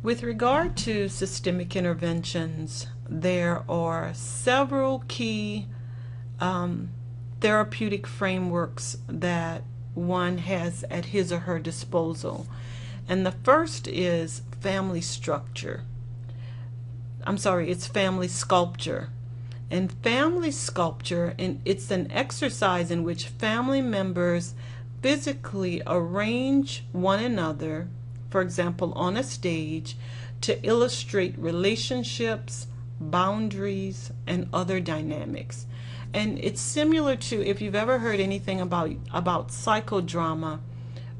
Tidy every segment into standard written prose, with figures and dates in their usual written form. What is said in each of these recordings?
With regard to systemic interventions, there are several key therapeutic frameworks that one has at his or her disposal. And the first is family structure. It's family sculpture. And family sculpture, and it's an exercise in which family members physically arrange one another, for example, on a stage, to illustrate relationships, boundaries, and other dynamics. And it's similar to, if you've ever heard anything about psychodrama.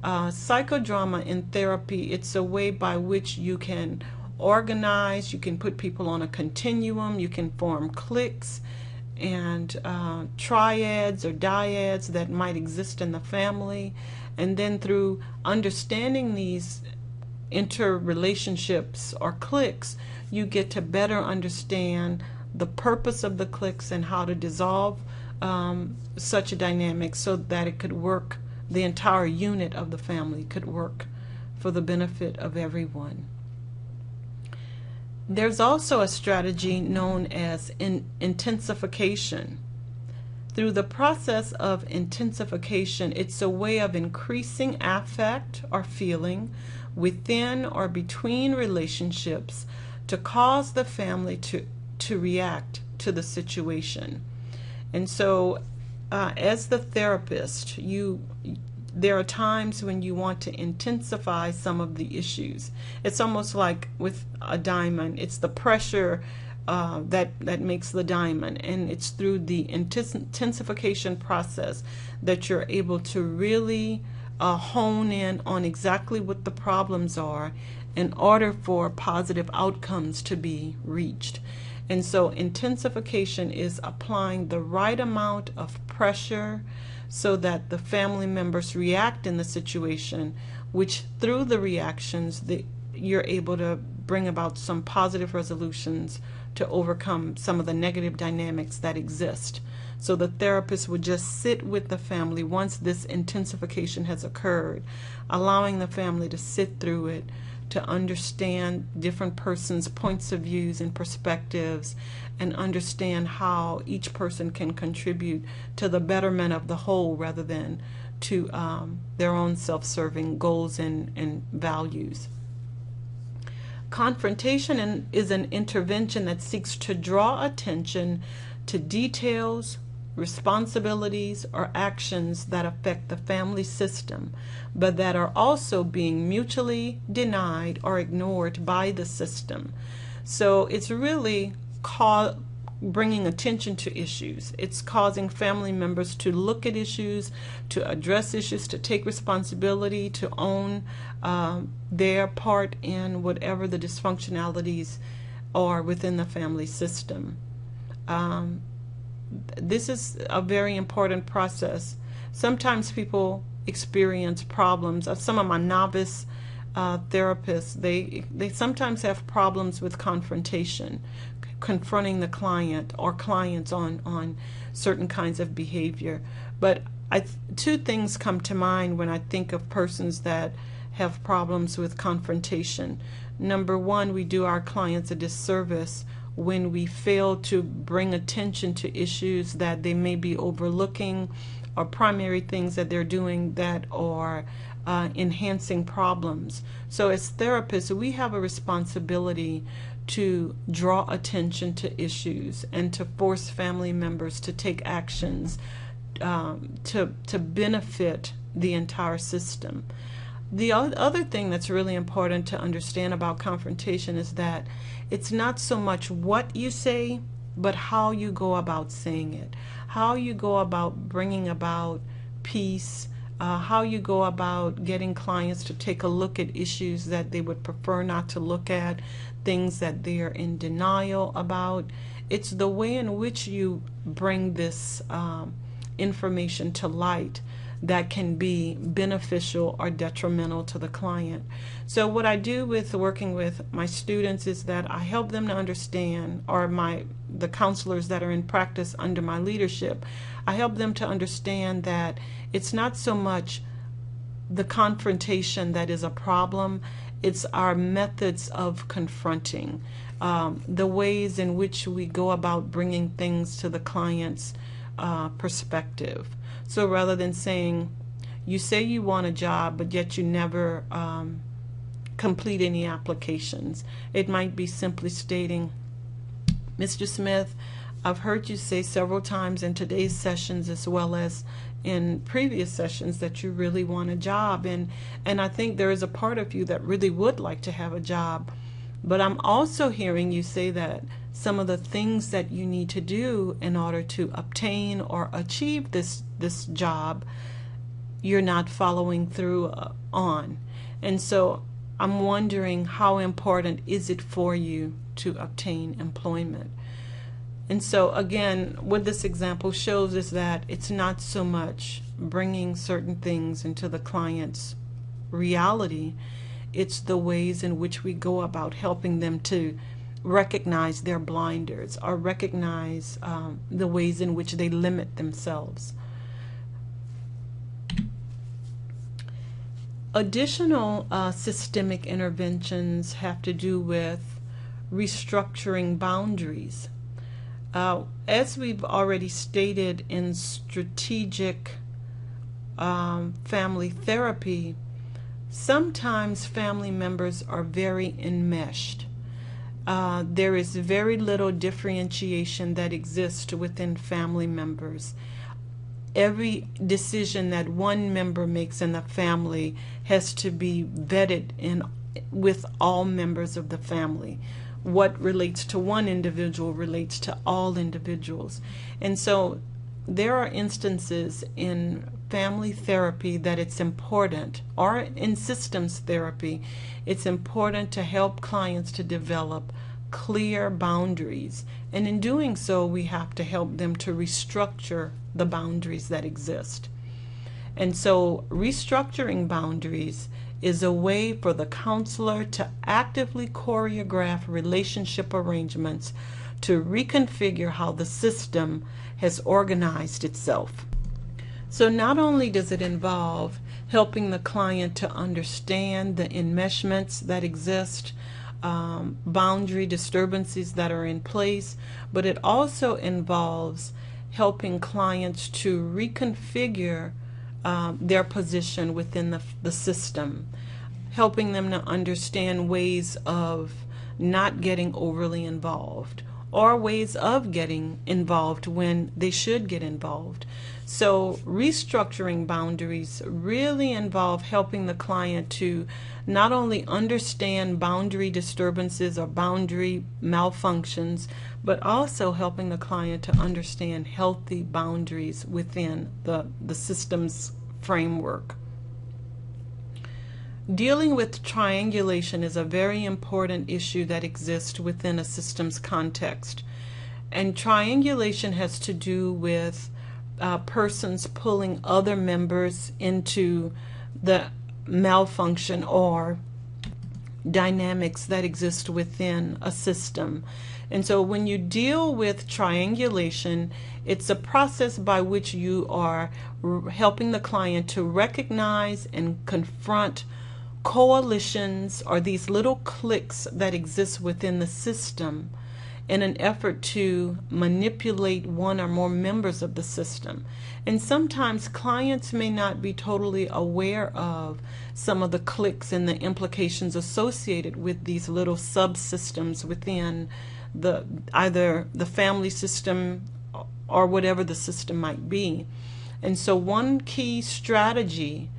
Psychodrama in therapy, it's a way by which you can organize, you can put people on a continuum, you can form cliques and triads or dyads that might exist in the family. And then through understanding these interrelationships or cliques, you get to better understand the purpose of the cliques and how to dissolve such a dynamic so that it could work, the entire unit of the family could work for the benefit of everyone. There's also a strategy known as intensification. Through the process of intensification, it's a way of increasing affect or feeling within or between relationships to cause the family to react to the situation. And so as the therapist, there are times when you want to intensify some of the issues. It's almost like with a diamond. It's the pressure that makes the diamond, and it's through the intensification process that you're able to really hone in on exactly what the problems are in order for positive outcomes to be reached. And so intensification is applying the right amount of pressure so that the family members react in the situation, which through the reactions you're able to bring about some positive resolutions to overcome some of the negative dynamics that exist. So the therapist would just sit with the family once this intensification has occurred, allowing the family to sit through it, to understand different persons' points of views and perspectives, and understand how each person can contribute to the betterment of the whole rather than to their own self-serving goals and values. Confrontation is an intervention that seeks to draw attention to details, responsibilities, or actions that affect the family system, but that are also being mutually denied or ignored by the system. So it's really bringing attention to issues. It's causing family members to look at issues, to address issues, to take responsibility, to own their part in whatever the dysfunctionalities are within the family system. This is a very important process. Sometimes people experience problems. Some of my novice therapists, they sometimes have problems with confrontation, confronting the client or clients on certain kinds of behavior. But two things come to mind when I think of persons that have problems with confrontation. Number one, we do our clients a disservice when we fail to bring attention to issues that they may be overlooking or primary things that they're doing that are enhancing problems. So as therapists, we have a responsibility to draw attention to issues and to force family members to take actions to benefit the entire system. The other thing that's really important to understand about confrontation is that it's not so much what you say, but how you go about saying it, how you go about bringing about peace, how you go about getting clients to take a look at issues that they would prefer not to look at, things that they are in denial about. It's the way in which you bring this information to light that can be beneficial or detrimental to the client. So what I do with working with my students is that I help them to understand, or the counselors that are in practice under my leadership, I help them to understand that it's not so much the confrontation that is a problem It's our methods of confronting, the ways in which we go about bringing things to the client's perspective. So rather than saying, you say you want a job, but yet you never complete any applications, it might be simply stating, Mr. Smith, I've heard you say several times in today's sessions as well as in previous sessions that you really want a job, and I think there is a part of you that really would like to have a job, but I'm also hearing you say that some of the things that you need to do in order to obtain or achieve this job, you're not following through on. And so I'm wondering, how important is it for you to obtain employment? And so again, what this example shows is that it's not so much bringing certain things into the client's reality, it's the ways in which we go about helping them to recognize their blinders or recognize the ways in which they limit themselves. Additional systemic interventions have to do with restructuring boundaries. As we've already stated in strategic family therapy, sometimes family members are very enmeshed. There is very little differentiation that exists within family members. Every decision that one member makes in the family has to be vetted with all members of the family. What relates to one individual relates to all individuals. And so there are instances in family therapy that it's important, or in systems therapy, it's important to help clients to develop clear boundaries. And in doing so, we have to help them to restructure the boundaries that exist. And so restructuring boundaries is a way for the counselor to actively choreograph relationship arrangements to reconfigure how the system has organized itself. So not only does it involve helping the client to understand the enmeshments that exist, boundary disturbances that are in place, but it also involves helping clients to reconfigure their position within the system, helping them to understand ways of not getting overly involved or ways of getting involved when they should get involved. So restructuring boundaries really involve helping the client to not only understand boundary disturbances or boundary malfunctions, but also helping the client to understand healthy boundaries within the system's framework. Dealing with triangulation is a very important issue that exists within a systems context. And triangulation has to do with persons pulling other members into the malfunction or dynamics that exist within a system. And so when you deal with triangulation, it's a process by which you are helping the client to recognize and confront coalitions or these little cliques that exist within the system in an effort to manipulate one or more members of the system. And sometimes clients may not be totally aware of some of the cliques and the implications associated with these little subsystems within either the family system or whatever the system might be. And so one key strategy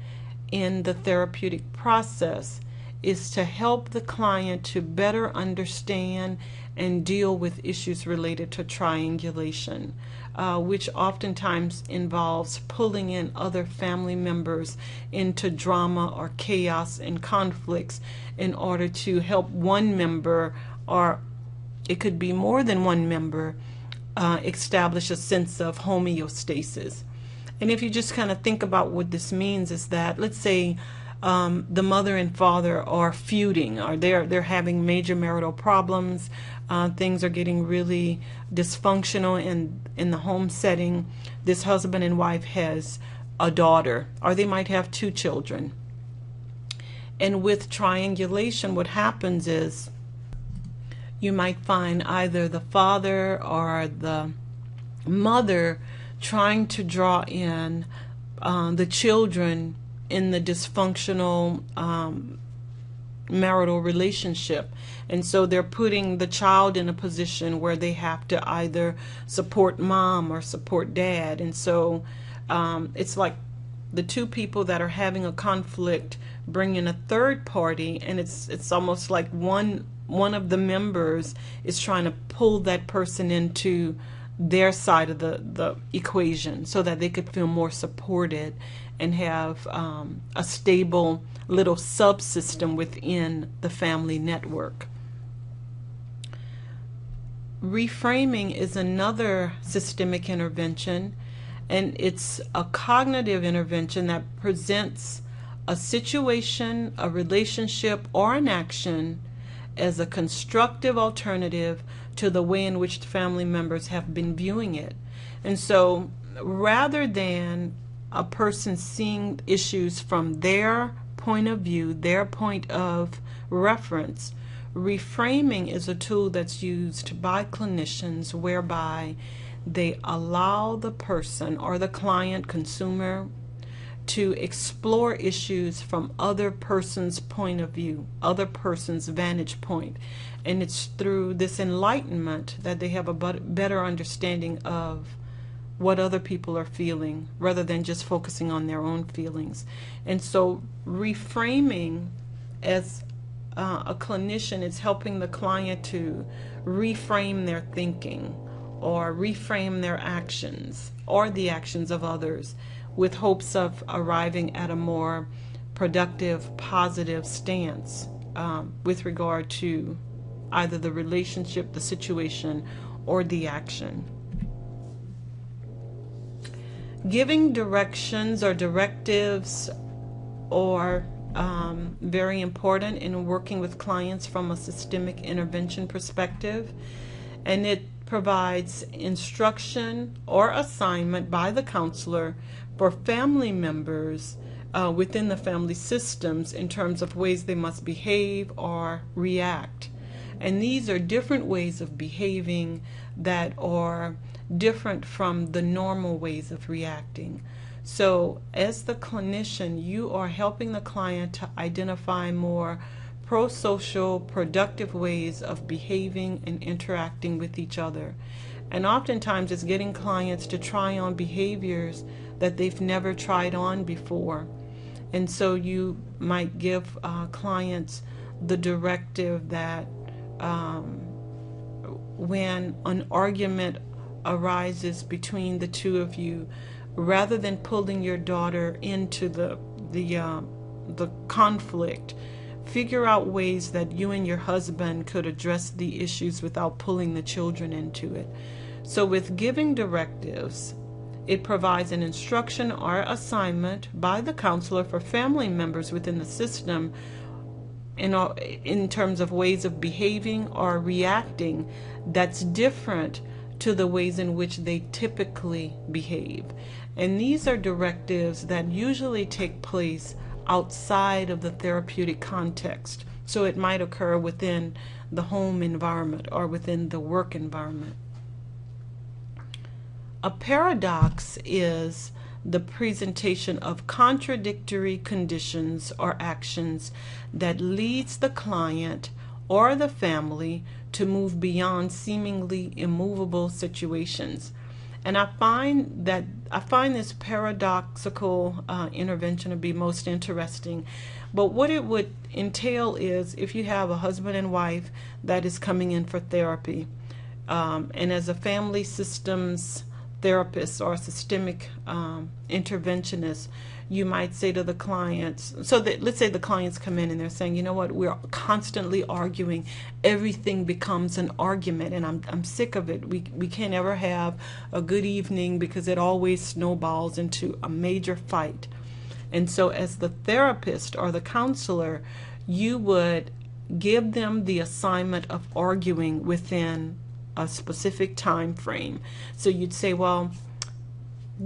in the therapeutic process is to help the client to better understand and deal with issues related to triangulation, which oftentimes involves pulling in other family members into drama or chaos and conflicts in order to help one member, or it could be more than one member, establish a sense of homeostasis. And if you just kind of think about what this means, is that, let's say the mother and father are feuding, or they're having major marital problems, things are getting really dysfunctional in the home setting. This husband and wife has a daughter, or they might have two children. And with triangulation, what happens is you might find either the father or the mother trying to draw in the children in the dysfunctional marital relationship. And so they're putting the child in a position where they have to either support mom or support dad. And so it's like the two people that are having a conflict bring in a third party, and it's almost like one of the members is trying to pull that person into their side of the equation so that they could feel more supported and have a stable little subsystem within the family network. Reframing is another systemic intervention, and it's a cognitive intervention that presents a situation, a relationship, or an action as a constructive alternative to the way in which the family members have been viewing it. And so rather than a person seeing issues from their point of view, their point of reference, reframing is a tool that's used by clinicians whereby they allow the person or the client, consumer, to explore issues from other person's point of view, other person's vantage point. And it's through this enlightenment that they have a better understanding of what other people are feeling rather than just focusing on their own feelings. And so reframing as a clinician is helping the client to reframe their thinking or reframe their actions or the actions of others with hopes of arriving at a more productive, positive stance with regard to either the relationship, the situation, or the action. Giving directions or directives are very important in working with clients from a systemic intervention perspective, and it provides instruction or assignment by the counselor for family members within the family systems in terms of ways they must behave or react. And these are different ways of behaving that are different from the normal ways of reacting. So as the clinician, you are helping the client to identify more pro-social, productive ways of behaving and interacting with each other. And oftentimes it's getting clients to try on behaviors that they've never tried on before. And so you might give clients the directive that when an argument arises between the two of you, rather than pulling your daughter into the conflict, figure out ways that you and your husband could address the issues without pulling the children into it. So with giving directives, it provides an instruction or assignment by the counselor for family members within the system in terms of ways of behaving or reacting that's different to the ways in which they typically behave. And these are directives that usually take place outside of the therapeutic context. So it might occur within the home environment or within the work environment. A paradox is the presentation of contradictory conditions or actions that leads the client or the family to move beyond seemingly immovable situations. And I find this paradoxical intervention to be most interesting. But what it would entail is if you have a husband and wife that is coming in for therapy, and as a family systems therapist or systemic interventionist, you might say to the clients, so that let's say the clients come in and they're saying, you know what, we're constantly arguing, everything becomes an argument, and I'm sick of it. We can't ever have a good evening because it always snowballs into a major fight. And so as the therapist or the counselor, you would give them the assignment of arguing within a specific time frame. So you'd say, well,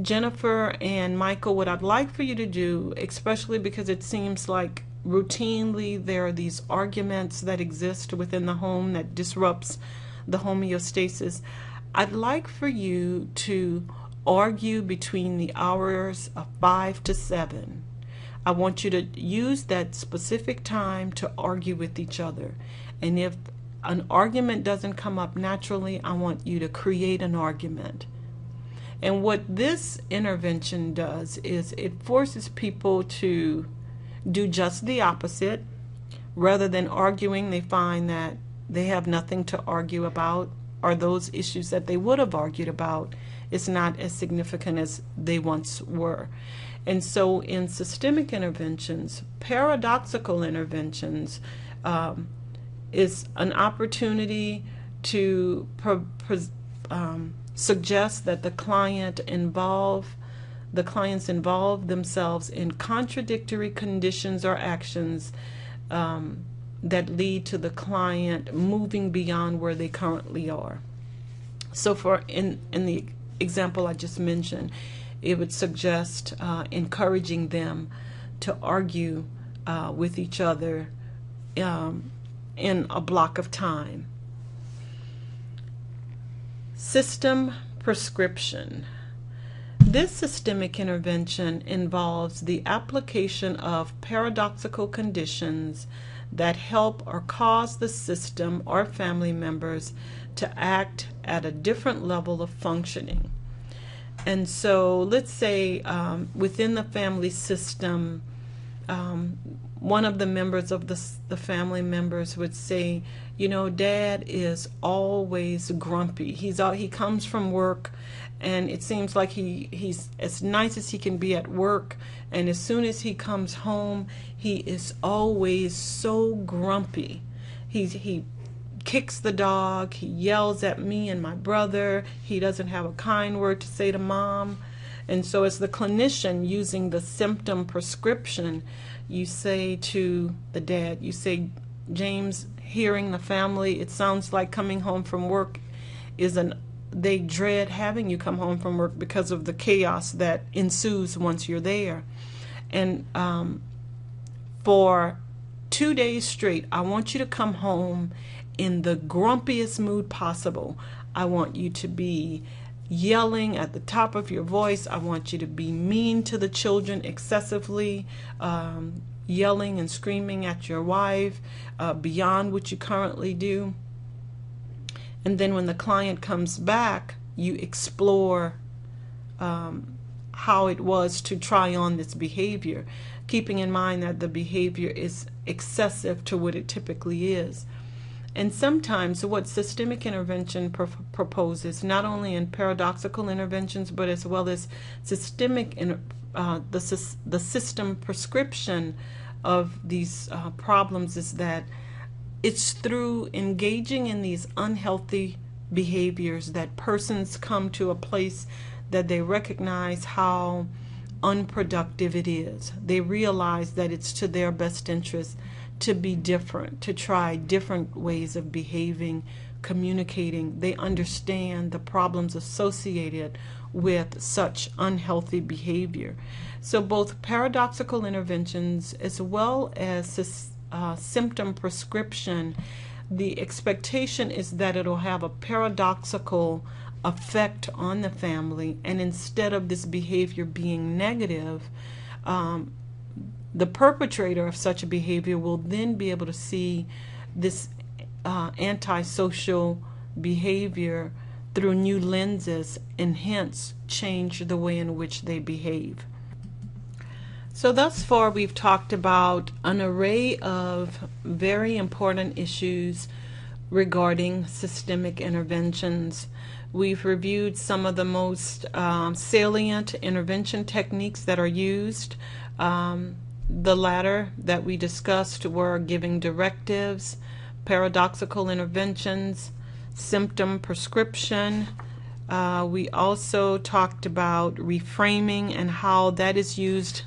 Jennifer and Michael, what I'd like for you to do, especially because it seems like routinely there are these arguments that exist within the home that disrupts the homeostasis, I'd like for you to argue between the hours of 5 to 7. I want you to use that specific time to argue with each other. And if an argument doesn't come up naturally, I want you to create an argument. And what this intervention does is it forces people to do just the opposite. Rather than arguing, they find that they have nothing to argue about, or those issues that they would have argued about is not as significant as they once were. And so in systemic interventions, paradoxical interventions is an opportunity to suggest that the clients involve themselves in contradictory conditions or actions that lead to the client moving beyond where they currently are. So for in the example I just mentioned, it would suggest encouraging them to argue with each other in a block of time. System prescription. This systemic intervention involves the application of paradoxical conditions that help or cause the system or family members to act at a different level of functioning. And so let's say within the family system, one of the members of the family members would say, you know, Dad is always grumpy. He comes from work, and it seems like he's as nice as he can be at work, and as soon as he comes home, he is always so grumpy. He kicks the dog, he yells at me and my brother, he doesn't have a kind word to say to Mom. And so as the clinician using the symptom prescription, you say to the dad, you say, James, hearing the family, it sounds like coming home from work they dread having you come home from work because of the chaos that ensues once you're there. And for 2 days straight, I want you to come home in the grumpiest mood possible. I want you to be yelling at the top of your voice. I want you to be mean to the children excessively, yelling and screaming at your wife beyond what you currently do. And then when the client comes back, you explore how it was to try on this behavior, keeping in mind that the behavior is excessive to what it typically is. And sometimes what systemic intervention proposes, not only in paradoxical interventions, but as well as systemic the system prescription of these problems, is that it's through engaging in these unhealthy behaviors that persons come to a place that they recognize how unproductive it is. They realize that it's to their best interest to be different, to try different ways of behaving, communicating. They understand the problems associated with such unhealthy behavior. So both paradoxical interventions as well as symptom prescription, the expectation is that it'll have a paradoxical effect on the family, and instead of this behavior being negative, the perpetrator of such a behavior will then be able to see this antisocial behavior through new lenses and hence change the way in which they behave. So thus far we've talked about an array of very important issues regarding systemic interventions. We've reviewed some of the most salient intervention techniques that are used. The latter that we discussed were giving directives, paradoxical interventions, symptom prescription. We also talked about reframing and how that is used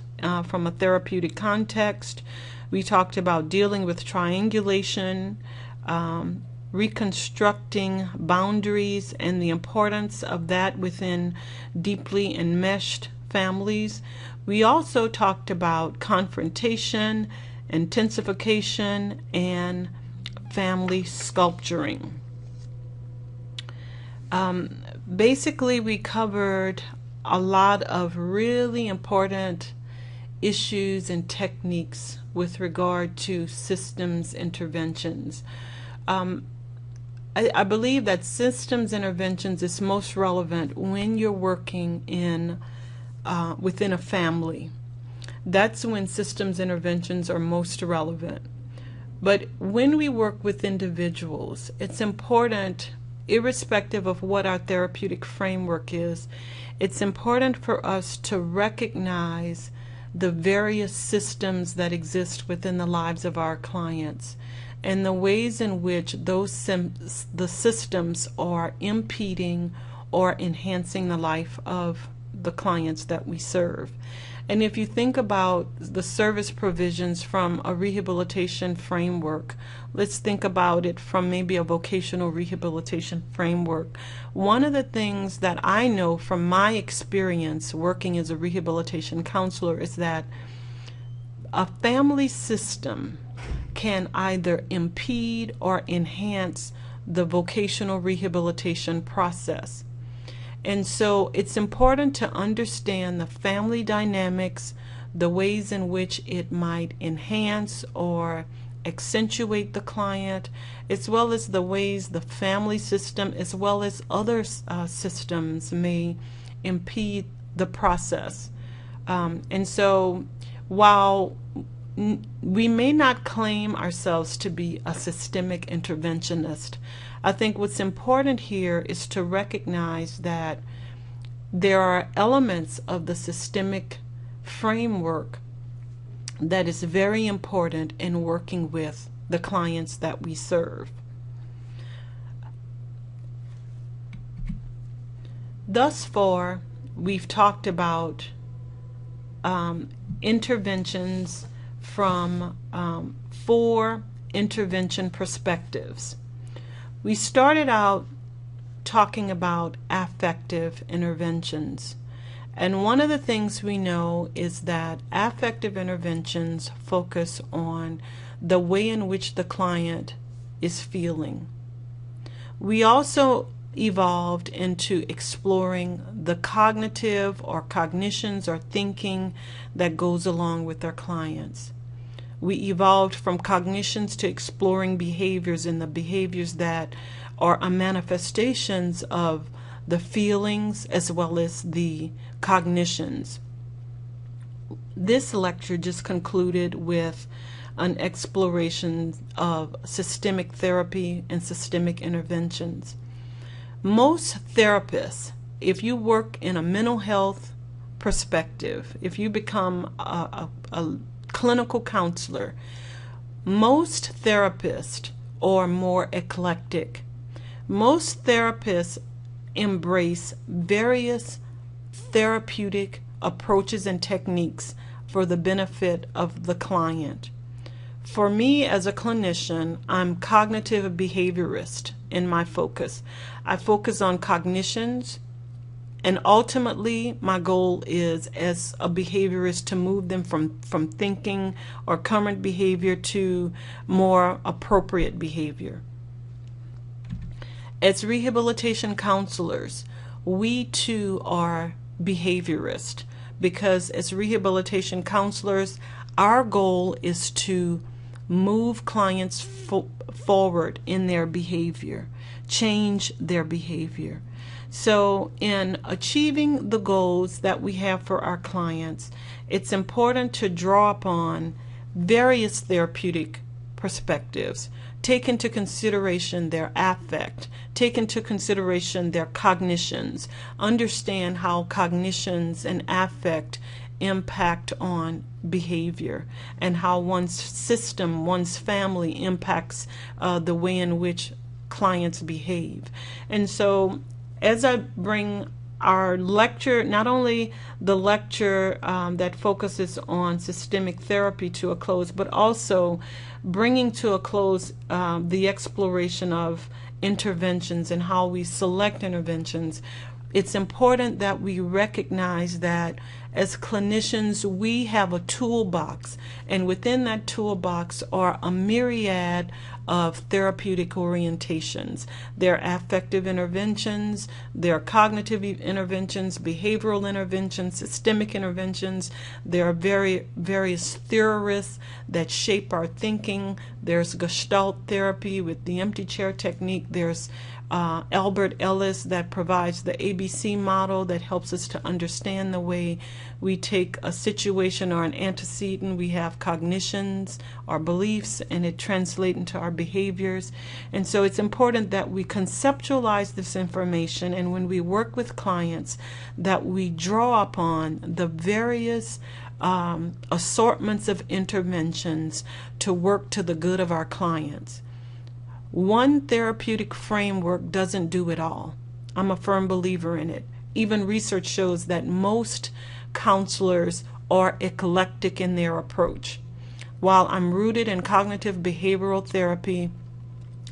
from a therapeutic context. We talked about dealing with triangulation, reconstructing boundaries and the importance of that within deeply enmeshed families. We also talked about confrontation intensification, and family sculpturing. Basically, we covered a lot of really important issues and techniques with regard to systems interventions. I believe that systems interventions is most relevant when you're working in within a family. That's when systems interventions are most relevant. But when we work with individuals, it's important, irrespective of what our therapeutic framework is, it's important for us to recognize the various systems that exist within the lives of our clients and the ways in which the systems are impeding or enhancing the life of the clients that we serve. And if you think about the service provisions from a rehabilitation framework, let's think about it from maybe a vocational rehabilitation framework. One of the things that I know from my experience working as a rehabilitation counselor is that a family system can either impede or enhance the vocational rehabilitation process. And so it's important to understand the family dynamics, the ways in which it might enhance or accentuate the client, as well as the ways the family system, as well as other systems, may impede the process. And so while we may not claim ourselves to be a systemic interventionist, I think what's important here is to recognize that there are elements of the systemic framework that is very important in working with the clients that we serve. Thus far, we've talked about interventions from 4 intervention perspectives. We started out talking about affective interventions. And one of the things we know is that affective interventions focus on the way in which the client is feeling. We also evolved into exploring the cognitive or cognitions or thinking that goes along with our clients. We evolved from cognitions to exploring behaviors, and the behaviors that are manifestations of the feelings as well as the cognitions. This lecture just concluded with an exploration of systemic therapy and systemic interventions. Most therapists, if you work in a mental health perspective, if you become a clinical counselor, most therapists are more eclectic. Most therapists embrace various therapeutic approaches and techniques for the benefit of the client. For me as a clinician, I'm cognitive behaviorist in my focus. I focus on cognitions, and ultimately my goal is as a behaviorist to move them from thinking or current behavior to more appropriate behavior. As rehabilitation counselors, we too are behaviorists, because as rehabilitation counselors, our goal is to move clients forward in their behavior, change their behavior. So in achieving the goals that we have for our clients, it's important to draw upon various therapeutic perspectives, take into consideration their affect, take into consideration their cognitions, understand how cognitions and affect impact on behavior, and how one's system, one's family impacts the way in which clients behave. And so as I bring our lecture, not only the lecture that focuses on systemic therapy to a close, but also bringing to a close the exploration of interventions and how we select interventions, it's important that we recognize that as clinicians, we have a toolbox, and within that toolbox are a myriad of therapeutic orientations. There are affective interventions, there are cognitive interventions, behavioral interventions, systemic interventions. There are various theorists that shape our thinking. There's Gestalt therapy with the empty chair technique. There's Albert Ellis that provides the ABC model that helps us to understand the way we take a situation or an antecedent. We have cognitions, our beliefs, and it translates into our behaviors. And so it's important that we conceptualize this information, and when we work with clients, that we draw upon the various assortments of interventions to work to the good of our clients. One therapeutic framework doesn't do it all. I'm a firm believer in it. Even research shows that most counselors are eclectic in their approach. While I'm rooted in cognitive behavioral therapy,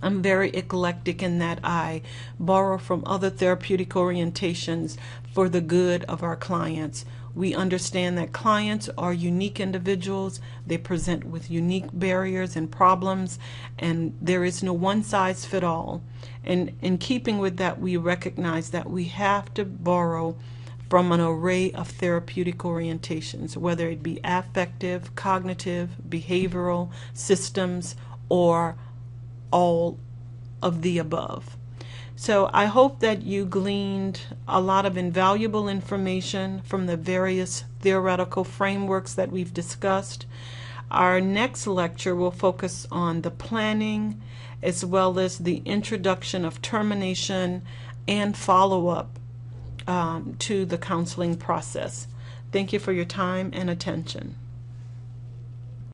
I'm very eclectic in that I borrow from other therapeutic orientations for the good of our clients. We understand that clients are unique individuals. They present with unique barriers and problems, and there is no one size fit all. And in keeping with that, we recognize that we have to borrow from an array of therapeutic orientations, whether it be affective, cognitive, behavioral, systems, or all of the above. So I hope that you gleaned a lot of invaluable information from the various theoretical frameworks that we've discussed. Our next lecture will focus on the planning as well as the introduction of termination and follow-up to the counseling process. Thank you for your time and attention.